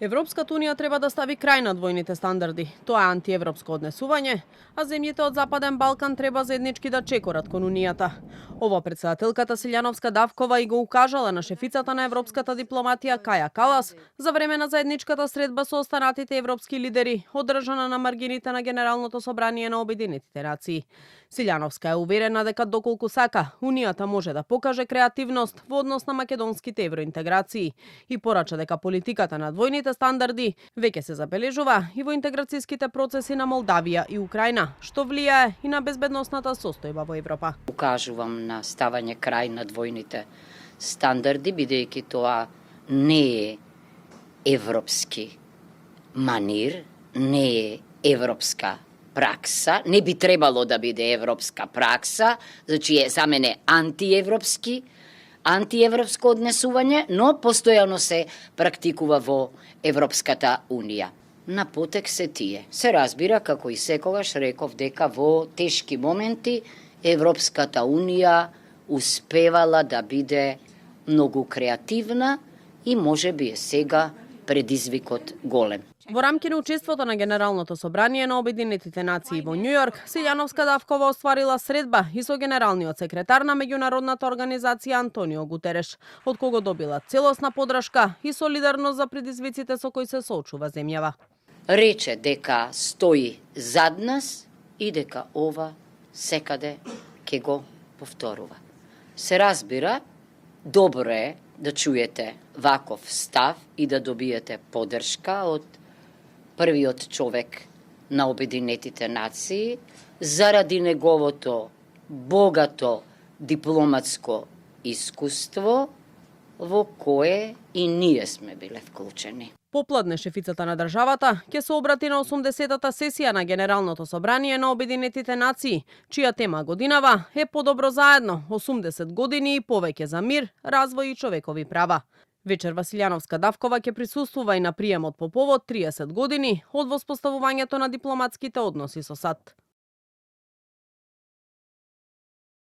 Европската унија треба да стави крај на двојните стандарди. Тоа е антиевропско однесување, а земјите од Западен Балкан треба заеднички да чекорат кон унијата. Ова претседателката Силјановска-Давкова и го укажала на шефицата на европската дипломатија Каја Калас за време на заедничката средба со останатите европски лидери, одржана на маргините на Генералното собрание на Обединетите нации. Силјановска е уверена дека доколку сака, унијата може да покаже креативност во однос на македонските евроинтеграции и порача дека политиката на двојните стандарди веќе се забележува и во интеграцијските процеси на Молдавија и Украина, што влијае и на безбедносната состојба во Европа. Укажувам на ставање крај на двојните стандарди, бидејќи тоа не е европски манир, не е европска пракса, не би требало да биде европска пракса, значи е за мене антиевропско однесување, но постојано се практикува во Европската унија. На потек се тие. Се разбира, како и секогаш реков, дека во тешки моменти Европската унија успевала да биде многу креативна и можеби е сега предизвикот голем. Во рамки на учеството на Генералното собрание на Обединетите нации во Њујорк, Силјановска-Давкова остварила средба и со генералниот секретар на меѓународната организација Антонио Гутереш, од кого добила целосна поддршка и солидарност за предизвиците со кои се соочува земјава. Рече дека стои зад нас и дека ова секаде ќе го повторува. Се разбира, добро е да чуете ваков став и да добиете поддршка од првиот човек на Обединетите нации заради неговото богато дипломатско искуство во кое и ние сме биле вклучени. Попладне шефицата на државата ќе се обрати на 80-та сесија на Генералното собрание на Обединетите нации, чија тема годинава е подобро заедно, 80 години и повеќе за мир, развој и човекови права. Вечерва Силјановска-Давкова ќе присуствува и на приемот по повод 30 години од воспоставувањето на дипломатските односи со САД.